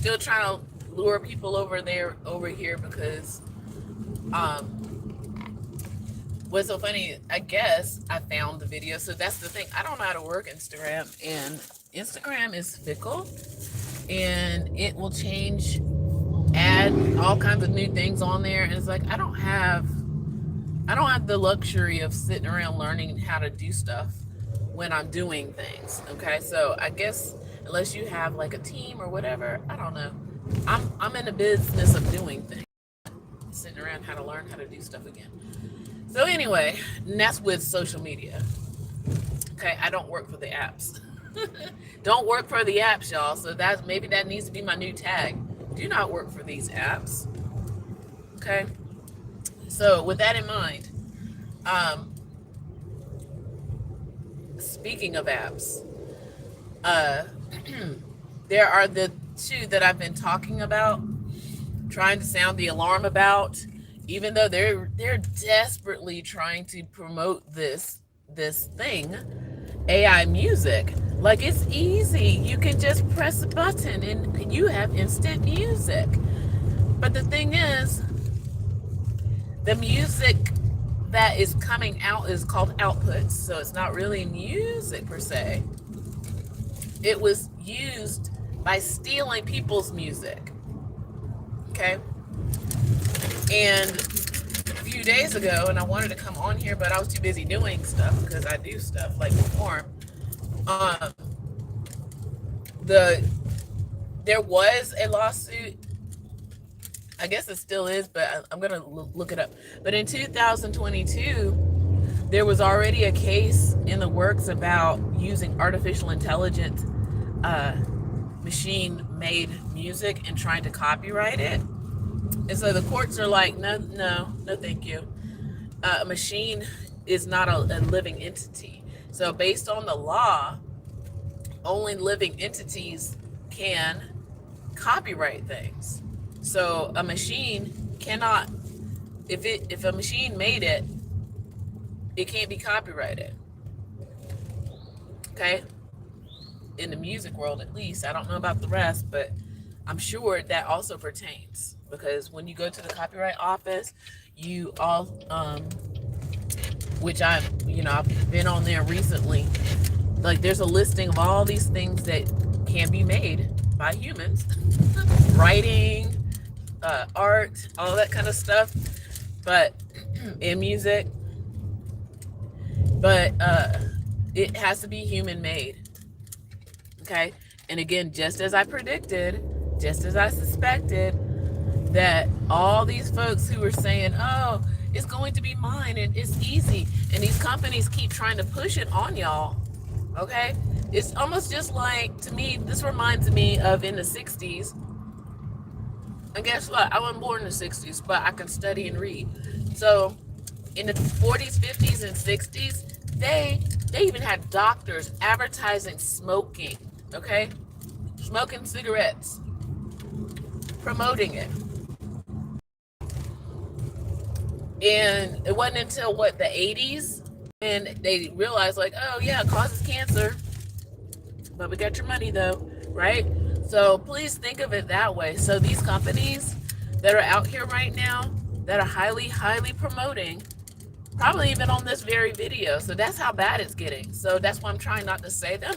still trying to lure people over here because what's so funny, I guess I found the video. So that's the thing. I don't know how to work Instagram, and Instagram is fickle, and it will change, add all kinds of new things on there, and it's like I don't have the luxury of sitting around learning how to do stuff when I'm doing things. Okay, so I guess unless you have like a team or whatever, I don't know. I'm in the business of doing things, sitting around how to learn how to do stuff again. So anyway, and that's with social media. Okay, I don't work for the apps. Don't work for the apps, y'all. So that's maybe that needs to be my new tag. Do not work for these apps. Okay. So with that in mind, speaking of apps, uh, there are the two that I've been talking about, trying to sound the alarm about, even though they're desperately trying to promote this thing, AI music. Like, it's easy. You can just press a button and you have instant music. But the thing is, the music that is coming out is called outputs, so it's not really music per se. It was used by stealing people's music. Okay? And a few days ago, and I wanted to come on here, but I was too busy doing stuff because I do stuff like perform. Um, there was a lawsuit. I guess it still is, but I'm gonna look it up. But in 2022, there was already a case in the works about using artificial intelligence, machine-made music and trying to copyright it. And so the courts are like, no, thank you. A machine is not a living entity. So based on the law, only living entities can copyright things. So a machine cannot, if a machine made it, it can't be copyrighted. Okay? In the music world, at least. I don't know about the rest, but I'm sure that also pertains, because when you go to the copyright office, you all, which I've been on there recently. Like, there's a listing of all these things that can be made by humans, writing, art, all that kind of stuff, but in music, but it has to be human made. Okay, and again, just as I predicted, just as I suspected, that all these folks who were saying, oh, it's going to be mine and it's easy, and these companies keep trying to push it on y'all. Okay, it's almost just like, to me, this reminds me of in the 60s. And guess what? I wasn't born in the 60s, but I can study and read. So in the 40s, 50s, and 60s, they even had doctors advertising smoking, okay? Smoking cigarettes, promoting it. And it wasn't until, the 80s, and they realized, like, oh, yeah, it causes cancer, but we got your money, though, right? So please think of it that way. So these companies that are out here right now that are highly, highly promoting, probably even on this very video. So that's how bad it's getting. So that's why I'm trying not to say them.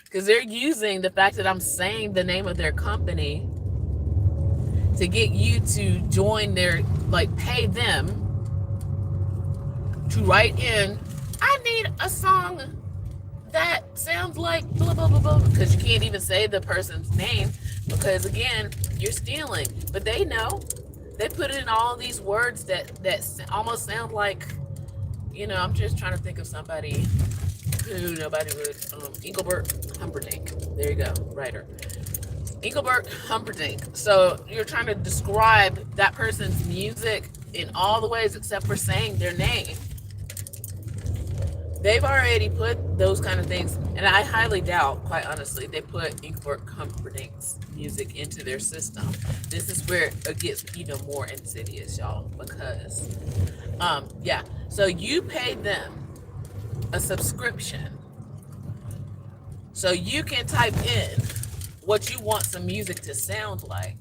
Because they're using the fact that I'm saying the name of their company to get you to join their, like, pay them to write in, I need a song that sounds like blah, blah, blah, blah, because you can't even say the person's name, because again, you're stealing. But they know. They put in all these words that almost sound like, I'm just trying to think of somebody who nobody would, Engelbert Humperdinck. There you go, writer. Engelbert Humperdinck. So you're trying to describe that person's music in all the ways except for saying their name. They've already put those kind of things, and I highly doubt, quite honestly, they put Engelbert Humperdinck's music into their system. This is where it gets even more insidious, y'all, because, so you pay them a subscription so you can type in what you want some music to sound like.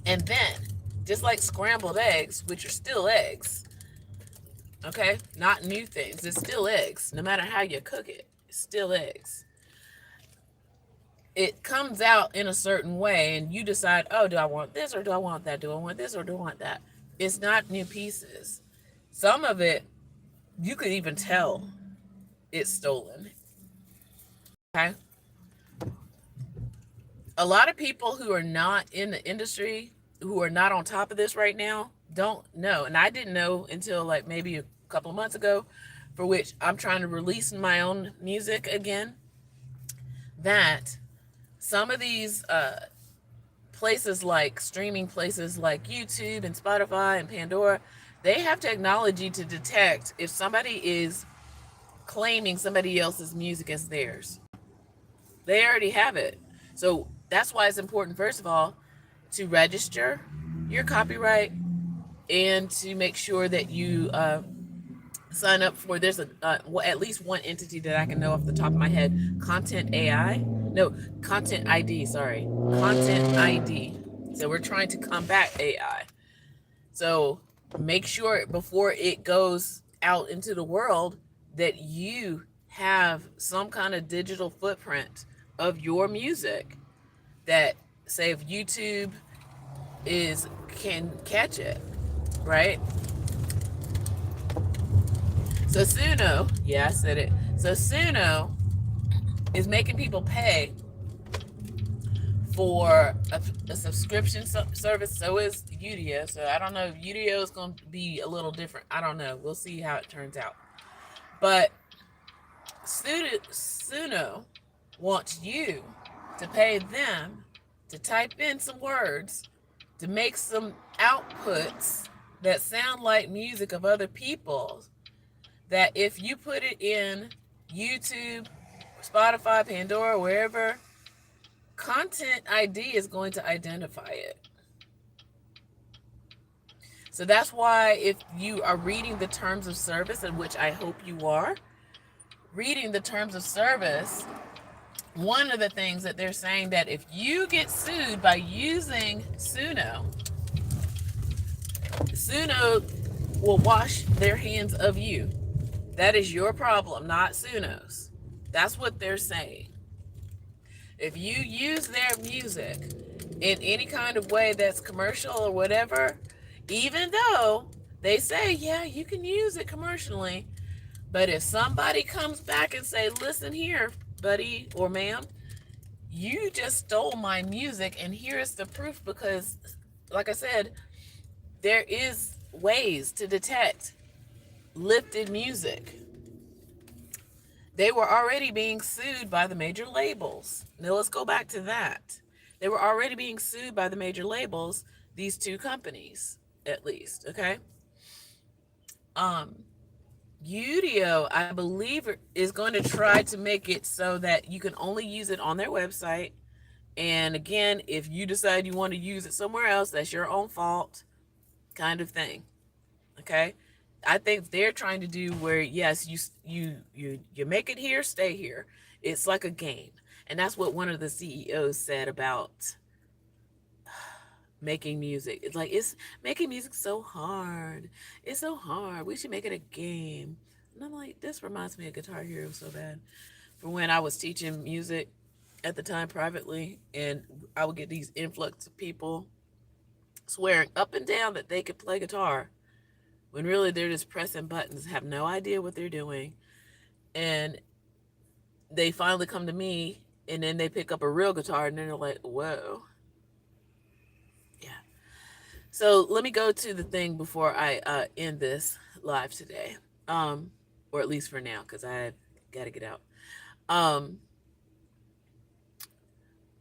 And then, just like scrambled eggs, which are still eggs, okay? Not new things. It's still eggs. No matter how you cook it, it's still eggs. It comes out in a certain way, and you decide, oh, do I want this or do I want that? Do I want this or do I want that? It's not new pieces. Some of it, you could even tell it's stolen. Okay? A lot of people who are not in the industry, who are not on top of this right now, don't know. And I didn't know until like maybe a couple of months ago, for which I'm trying to release my own music again, that some of these places, like streaming places like YouTube and Spotify and Pandora, they have technology to detect if somebody is claiming somebody else's music as theirs. They already have it. So that's why it's important, first of all, to register your copyright and to make sure that you sign up for, there's a well, at least one entity that I can know off the top of my head, Content AI. No, Content ID, sorry. Content ID. So we're trying to combat AI. So make sure before it goes out into the world that you have some kind of digital footprint of your music that, say, if YouTube is can catch it, right? So Suno, yeah, I said it. So Suno is making people pay for a subscription service. So is Udio. So I don't know if Udio is going to be a little different. I don't know. We'll see how it turns out. But Suno wants you to pay them to type in some words, to make some outputs that sound like music of other people, that if you put it in YouTube, Spotify, Pandora, wherever, Content ID is going to identify it. So that's why if you are reading the terms of service, in which I hope you are, reading the terms of service, one of the things that they're saying, that if you get sued by using Suno will wash their hands of you. That is your problem, not Suno's. That's what they're saying. If you use their music in any kind of way that's commercial or whatever, even though they say, yeah, you can use it commercially, but if somebody comes back and say, listen here, buddy or ma'am, you just stole my music, and here's the proof, because like I said, there is ways to detect lifted music. They were already being sued by the major labels. Now let's go back to that. They were already being sued by the major labels, these two companies, at least, okay? Udio, I believe, is going to try to make it so that you can only use it on their website. And again, if you decide you want to use it somewhere else, that's your own fault, kind of thing. Okay? I think they're trying to do where, yes, you make it here, stay here. It's like a game. And that's what one of the CEOs said about making music. It's like, it's making music so hard. It's so hard. We should make it a game. And I'm like, this reminds me of Guitar Hero so bad. For when I was teaching music at the time privately, and I would get these influx of people swearing up and down that they could play guitar, when really they're just pressing buttons, have no idea what they're doing. And they finally come to me, and then they pick up a real guitar, and then they're like, whoa. Yeah. So let me go to the thing before I end this live today, or at least for now, because I got to get out.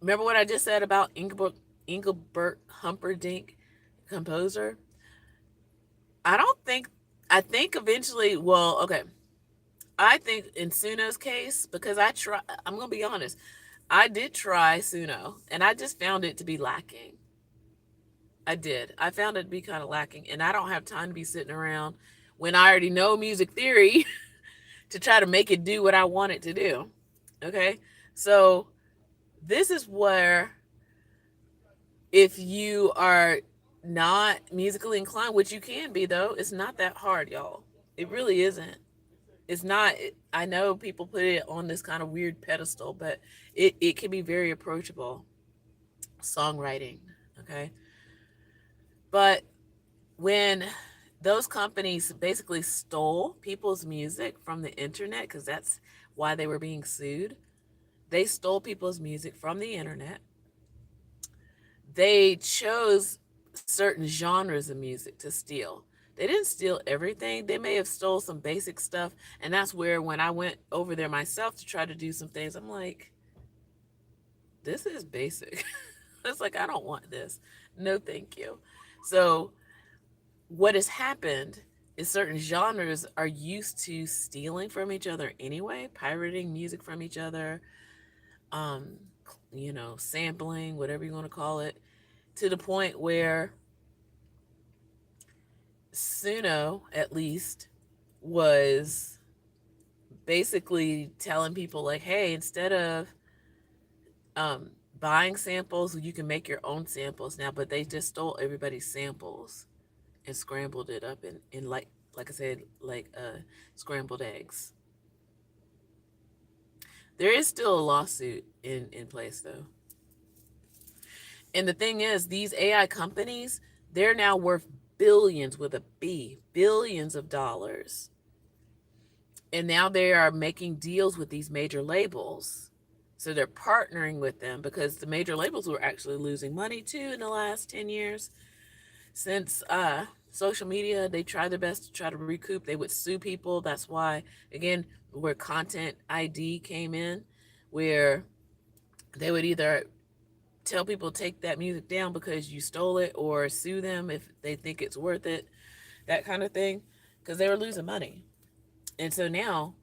Remember what I just said about Engelbert Humperdinck, composer? I think eventually, well, okay. I think in Suno's case, because I'm going to be honest, I did try Suno, and I just found it to be lacking. I did. I found it to be kind of lacking, and I don't have time to be sitting around when I already know music theory to try to make it do what I want it to do. Okay? So This is where, if you are not musically inclined, which you can be though, it's not that hard, y'all. It really isn't. It's not. I know people put it on this kind of weird pedestal, but it can be very approachable. Songwriting, okay? But when those companies basically stole people's music from the internet, because that's why they were being sued, they stole people's music from the internet. They chose certain genres of music to steal. They didn't steal everything. They may have stole some basic stuff, and that's where when I went over there myself to try to do some things, I'm like, this is basic. It's like, I don't want this. No, thank you. So what has happened is certain genres are used to stealing from each other anyway, pirating music from each other, um, sampling, whatever you want to call it, to the point where Suno, at least, was basically telling people like, hey, instead of buying samples, you can make your own samples now. But they just stole everybody's samples and scrambled it up in like I said, like scrambled eggs. There is still a lawsuit in place though. And the thing is, these AI companies, they're now worth billions with a B, billions of dollars. And now they are making deals with these major labels. So they're partnering with them because the major labels were actually losing money too in the last 10 years. Since social media, they try their best to try to recoup. They would sue people. That's why, again, where content ID came in, where they would either tell people to take that music down because you stole it, or sue them if they think it's worth it, that kind of thing, because they were losing money. And so now,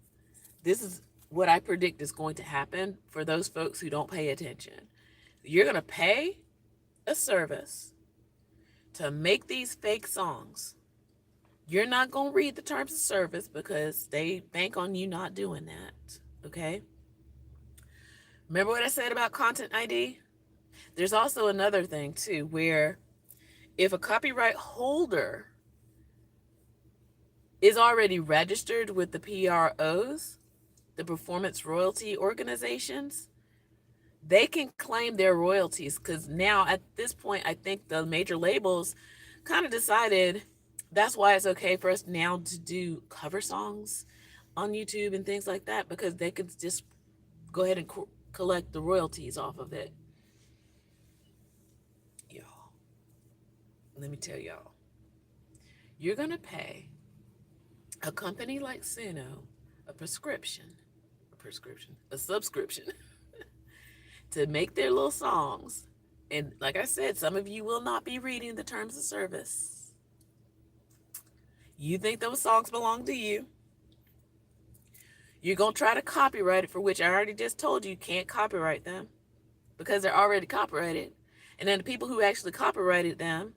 this is what I predict is going to happen for those folks who don't pay attention. You're going to pay a service to make these fake songs. You're not going to read the terms of service because they bank on you not doing that. Okay? Remember what I said about Content ID? There's also another thing too, where if a copyright holder is already registered with the PROs, the performance royalty organizations, they can claim their royalties, because now at this point, I think the major labels kind of decided that's why it's okay for us now to do cover songs on YouTube and things like that, because they could just go ahead and collect the royalties off of it. Y'all, let me tell y'all, you're going to pay a company like Suno a subscription to make their little songs. And like I said, some of you will not be reading the terms of service. You think those songs belong to you. You're going to try to copyright it, for which I already just told you can't copyright them because they're already copyrighted. And then the people who actually copyrighted them,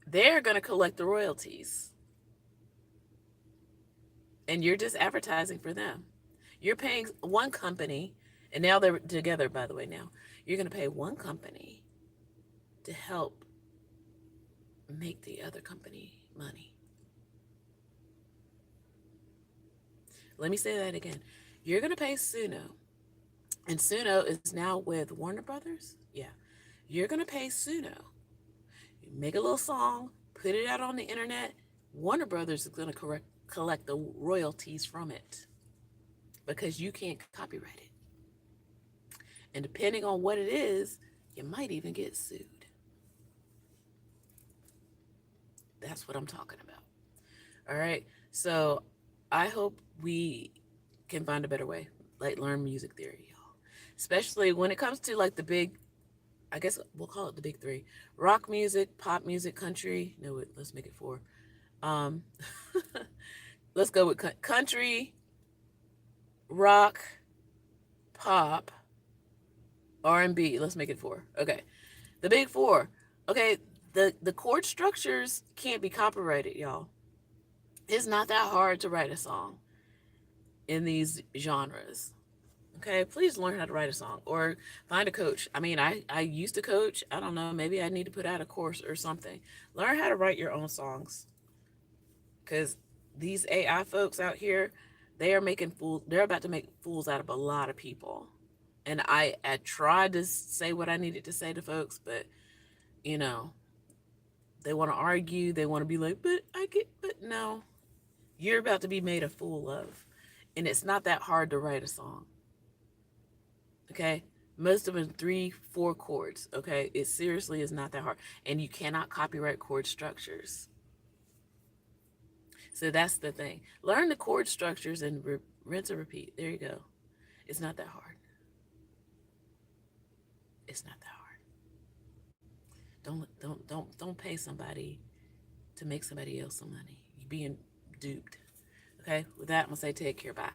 they're going to collect the royalties. And you're just advertising for them. You're paying one company, and now they're together, by the way, now. You're going to pay one company to help make the other company money. Let me say that again. You're going to pay Suno, and Suno is now with Warner Brothers. Yeah. You're going to pay Suno. You make a little song, put it out on the internet. Warner Brothers is going to collect the royalties from it because you can't copyright it. And depending on what it is, you might even get sued. That's what I'm talking about. All right. So I hope we can find a better way, like learn music theory, y'all. Especially when it comes to like the big, I guess we'll call it the big three: rock music, pop music, country. No, let's make it four. Um, let's go with country, rock, pop, R&B. Let's make it four. Okay, the big four. Okay, the chord structures can't be copyrighted, y'all. It's not that hard to write a song in these genres. Okay, please learn how to write a song or find a coach. I mean, I used to coach. I don't know, maybe I need to put out a course or something. Learn how to write your own songs, cuz these AI folks out here, they are making fools. They're about to make fools out of a lot of people. And I tried to say what I needed to say to folks, but you know, they want to argue, they want to be like, but no. You're about to be made a fool of. And it's not that hard to write a song. Okay? Most of them 3, 4 chords. Okay? It seriously is not that hard. And you cannot copyright chord structures. So that's the thing. Learn the chord structures and rinse and repeat. There you go. It's not that hard. It's not that hard. Don't pay somebody to make somebody else some money. You're being duped. Okay? With that, I'm gonna say take care. Bye.